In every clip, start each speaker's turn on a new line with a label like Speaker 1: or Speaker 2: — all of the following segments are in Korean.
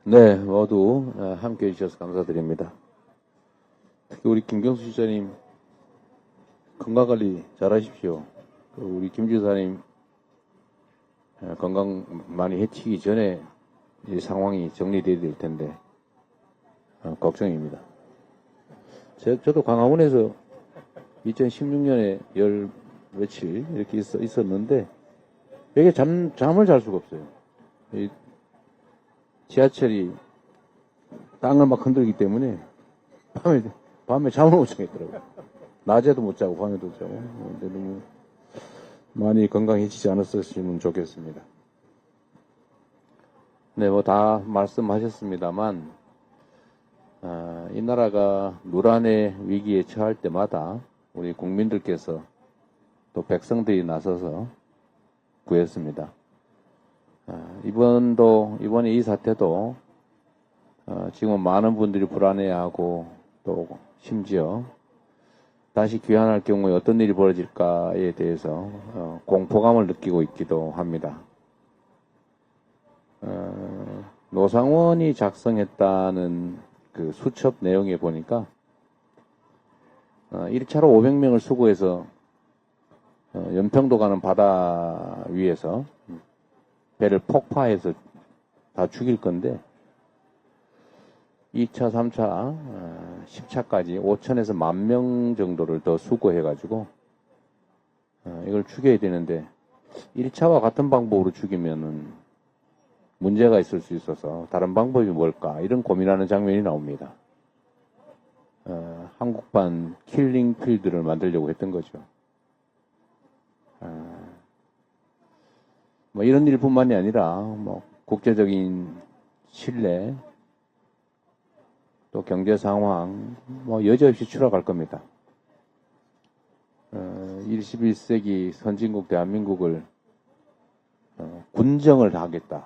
Speaker 1: 네, 모두 함께 해주셔서 감사드립니다. 특히 우리 김경수 지사님 건강관리 잘하십시오. 우리 김 지사님 건강 많이 해치기 전에 이 상황이 정리돼야 될 텐데 걱정입니다. 저도 광화문에서 2016년에 열 며칠 이렇게 있었는데 되게 잠을 잘 수가 없어요. 지하철이 땅을 막 흔들기 때문에 밤에 잠을 못 자겠더라고요. 낮에도 못 자고 밤에도 못 자고. 근데 너무 많이 건강해지지 않았으면 좋겠습니다. 네, 뭐 다 말씀하셨습니다만 이 나라가 누란의 위기에 처할 때마다 우리 국민들께서 또 백성들이 나서서 구했습니다. 이번에 이 사태도 지금 많은 분들이 불안해하고 또 심지어 다시 귀환할 경우에 어떤 일이 벌어질까에 대해서 공포감을 느끼고 있기도 합니다. 노상원이 작성했다는 그 수첩 내용에 보니까 1차로 500명을 수거해서 연평도 가는 바다 위에서 배를 폭파해서 다 죽일 건데 2차, 3차, 10차까지 5천에서 10,000명 정도를 더 수거해가지고 이걸 죽여야 되는데 1차와 같은 방법으로 죽이면은 문제가 있을 수 있어서 다른 방법이 뭘까 이런 고민하는 장면이 나옵니다. 한국판 킬링 필드를 만들려고 했던 거죠. 뭐 이런 일뿐만이 아니라 뭐 국제적인 신뢰 또 경제 상황 뭐 여지없이 추락할 겁니다. 21세기 선진국 대한민국을 군정을 하겠다.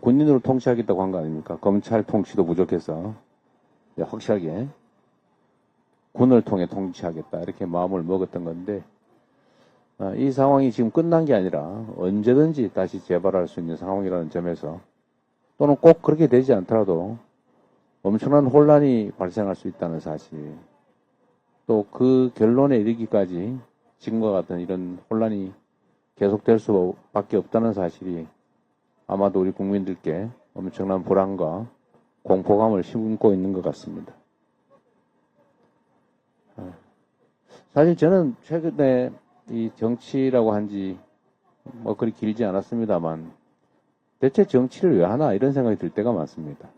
Speaker 1: 군인으로 통치하겠다고 한 거 아닙니까? 검찰 통치도 부족해서 확실하게 군을 통해 통치하겠다 이렇게 마음을 먹었던 건데 이 상황이 지금 끝난 게 아니라 언제든지 다시 재발할 수 있는 상황이라는 점에서 또는 꼭 그렇게 되지 않더라도 엄청난 혼란이 발생할 수 있다는 사실 또 그 결론에 이르기까지 지금과 같은 이런 혼란이 계속될 수밖에 없다는 사실이 아마도 우리 국민들께 엄청난 불안과 공포감을 심고 있는 것 같습니다. 사실 저는 최근에 이 정치라고 한지 뭐 그리 길지 않았습니다만 대체 정치를 왜 하나 이런 생각이 들 때가 많습니다.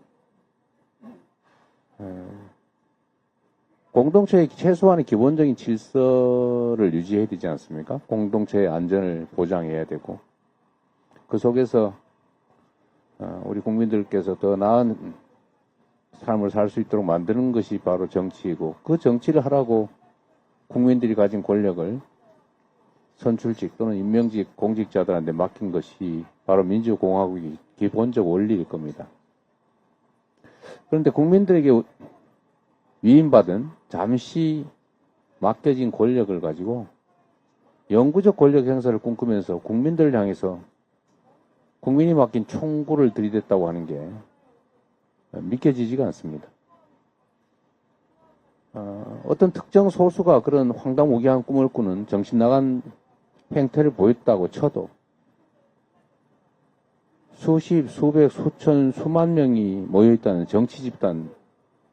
Speaker 1: 공동체의 최소한의 기본적인 질서를 유지해야 되지 않습니까? 공동체의 안전을 보장해야 되고 그 속에서 우리 국민들께서 더 나은 삶을 살 수 있도록 만드는 것이 바로 정치이고 그 정치를 하라고 국민들이 가진 권력을 선출직 또는 임명직 공직자들한테 맡긴 것이 바로 민주공화국의 기본적 원리일 겁니다. 그런데 국민들에게 위임받은 잠시 맡겨진 권력을 가지고 영구적 권력 행사를 꿈꾸면서 국민들을 향해서 국민이 맡긴 총구를 들이댔다고 하는 게 믿겨지지가 않습니다. 어떤 특정 소수가 그런 황당무계한 꿈을 꾸는 정신 나간 행태를 보였다고 쳐도 수십, 수백, 수천, 수만 명이 모여있다는 정치 집단,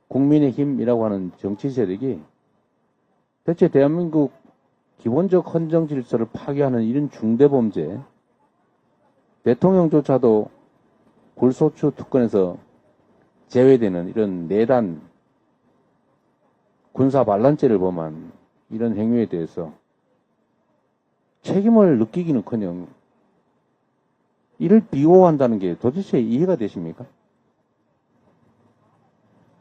Speaker 1: 국민의힘이라고 하는 정치 세력이 대체 대한민국 기본적 헌정 질서를 파괴하는 이런 중대범죄, 대통령조차도 굴소추 특권에서 제외되는 이런 내란 군사 반란죄를 범한 이런 행위에 대해서 책임을 느끼기는커녕 이를 비호한다는 게 도대체 이해가 되십니까?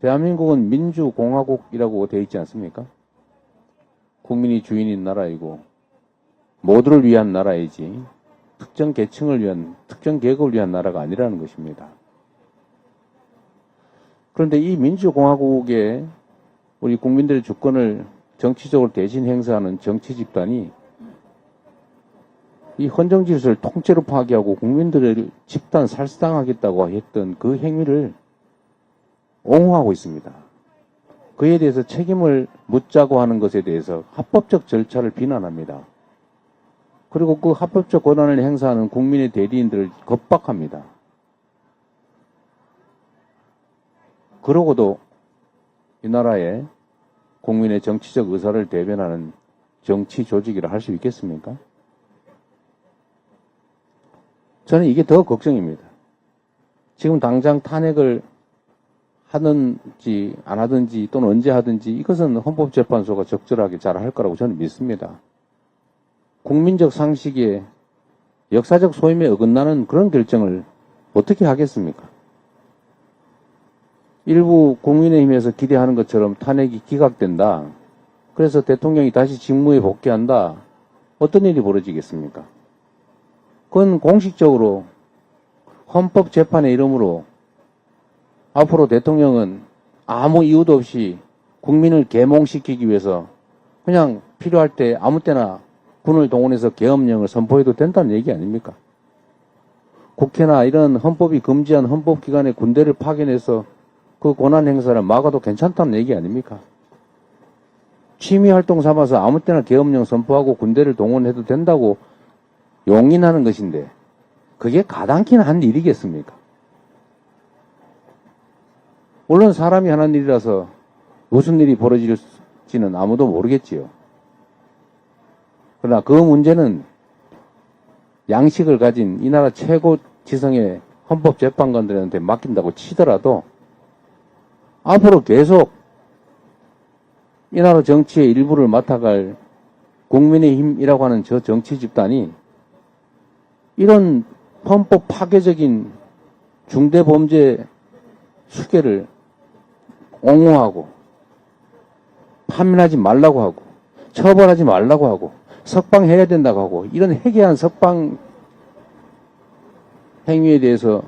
Speaker 1: 대한민국은 민주공화국이라고 되어 있지 않습니까? 국민이 주인인 나라이고 모두를 위한 나라이지 특정 계층을 위한, 특정 계급을 위한 나라가 아니라는 것입니다. 그런데 이 민주공화국에 우리 국민들의 주권을 정치적으로 대신 행사하는 정치 집단이 이 헌정 질서를 통째로 파괴하고 국민들을 집단 살상하겠다고 했던 그 행위를 옹호하고 있습니다. 그에 대해서 책임을 묻자고 하는 것에 대해서 합법적 절차를 비난합니다. 그리고 그 합법적 권한을 행사하는 국민의 대리인들을 겁박합니다. 그러고도 이 나라의 국민의 정치적 의사를 대변하는 정치 조직이라 할 수 있겠습니까? 저는 이게 더 걱정입니다. 지금 당장 탄핵을 하든지 안 하든지 또는 언제 하든지 이것은 헌법재판소가 적절하게 잘 할 거라고 저는 믿습니다. 국민적 상식에 역사적 소임에 어긋나는 그런 결정을 어떻게 하겠습니까? 일부 국민의힘에서 기대하는 것처럼 탄핵이 기각된다. 그래서 대통령이 다시 직무에 복귀한다. 어떤 일이 벌어지겠습니까? 그건 공식적으로 헌법재판의 이름으로 앞으로 대통령은 아무 이유도 없이 국민을 계몽시키기 위해서 그냥 필요할 때 아무 때나 군을 동원해서 계엄령을 선포해도 된다는 얘기 아닙니까? 국회나 이런 헌법이 금지한 헌법기관의 군대를 파견해서 그 권한 행사를 막아도 괜찮다는 얘기 아닙니까? 취미활동 삼아서 아무 때나 계엄령 선포하고 군대를 동원해도 된다고 용인하는 것인데 그게 가당키나 한 일이겠습니까? 물론 사람이 하는 일이라서 무슨 일이 벌어질지는 아무도 모르겠지요. 그러나 그 문제는 양식을 가진 이 나라 최고 지성의 헌법재판관들한테 맡긴다고 치더라도 앞으로 계속 이 나라 정치의 일부를 맡아갈 국민의힘이라고 하는 저 정치 집단이 이런 헌법 파괴적인 중대범죄 수괴를 옹호하고 파면하지 말라고 하고 처벌하지 말라고 하고 석방해야 된다고 하고 이런 해괴한 석방 행위에 대해서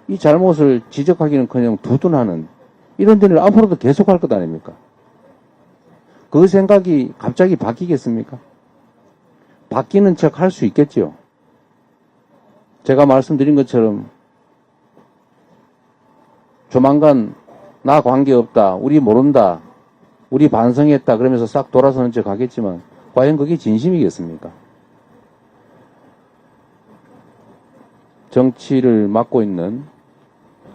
Speaker 1: 이 잘못을 지적하기는커녕 두둔하는 이런 일을 앞으로도 계속할 것 아닙니까? 그 생각이 갑자기 바뀌겠습니까? 바뀌는 척 할 수 있겠지요. 제가 말씀드린 것처럼 조만간 나 관계없다, 우리 모른다, 우리 반성했다 그러면서 싹 돌아서는 척 하겠지만 과연 그게 진심이겠습니까? 정치를 맡고 있는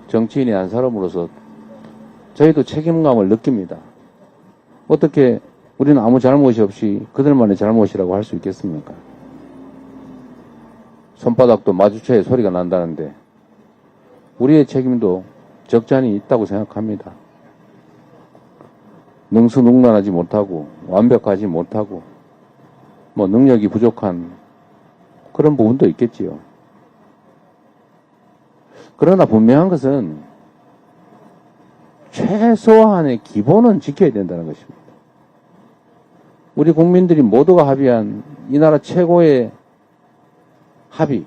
Speaker 1: 정치인의 한 사람으로서 저희도 책임감을 느낍니다. 어떻게 우리는 아무 잘못이 없이 그들만의 잘못이라고 할 수 있겠습니까? 손바닥도 마주쳐야 소리가 난다는데 우리의 책임도 적잖이 있다고 생각합니다. 능수능란하지 못하고 완벽하지 못하고 뭐 능력이 부족한 그런 부분도 있겠지요. 그러나 분명한 것은 최소한의 기본은 지켜야 된다는 것입니다. 우리 국민들이 모두가 합의한 이 나라 최고의 합의,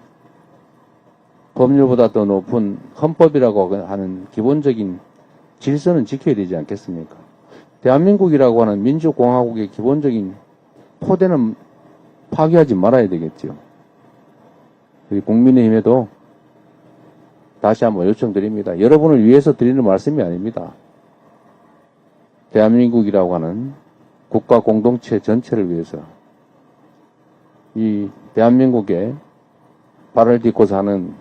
Speaker 1: 법률보다 더 높은 헌법이라고 하는 기본적인 질서는 지켜야 되지 않겠습니까? 대한민국이라고 하는 민주공화국의 기본적인 토대는 파괴하지 말아야 되겠죠. 우리 국민의힘에도 다시 한번 요청드립니다. 여러분을 위해서 드리는 말씀이 아닙니다. 대한민국이라고 하는 국가 공동체 전체를 위해서 이 대한민국에 발을 딛고 사는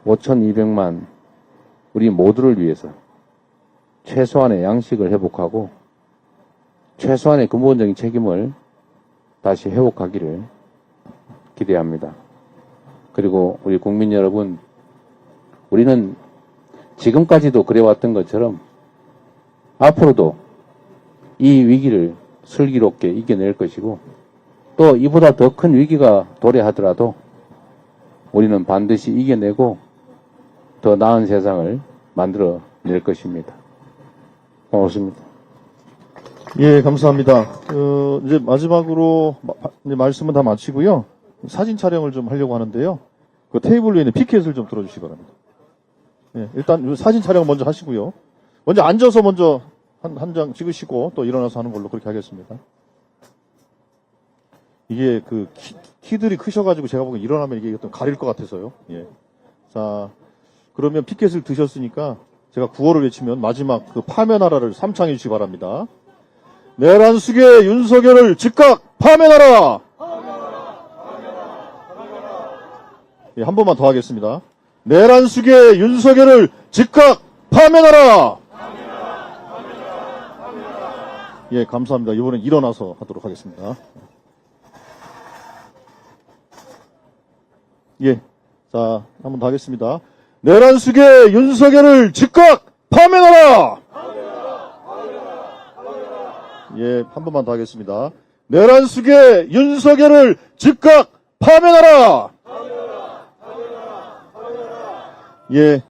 Speaker 1: 5,200만 우리 모두를 위해서 최소한의 양식을 회복하고 최소한의 근본적인 책임을 다시 회복하기를 기대합니다. 그리고 우리 국민 여러분, 우리는 지금까지도 그래왔던 것처럼 앞으로도 이 위기를 슬기롭게 이겨낼 것이고 또 이보다 더 큰 위기가 도래하더라도 우리는 반드시 이겨내고 더 나은 세상을 만들어낼 것입니다. 고맙습니다.
Speaker 2: 예, 감사합니다. 이제 마지막으로 이제 말씀은 다 마치고요. 사진 촬영을 좀 하려고 하는데요. 그 테이블 위에 있는 피켓을 좀 들어주시기 바랍니다. 예, 일단 사진 촬영 먼저 하시고요. 먼저 앉아서 먼저 한 장 찍으시고 또 일어나서 하는 걸로 그렇게 하겠습니다. 이게 그 키들이 크셔가지고 제가 보기엔 일어나면 이게 어떤 가릴 것 같아서요. 예. 자, 그러면 피켓을 드셨으니까 제가 구호를 외치면 마지막 그 파면하라를 삼창해 주시기 바랍니다. 내란숙의 윤석열을 즉각 파면하라! 예, 한 번만 더 하겠습니다. 내란숙의 윤석열을 즉각 파면하라! 예, 감사합니다. 이번엔 일어나서 하도록 하겠습니다. 예, 자, 한 번 더 하겠습니다. 내란숙의 윤석열을 즉각 파면하라! 예, 한 번만 더 하겠습니다. 내란숙의 윤석열을 즉각 파면하라! 예.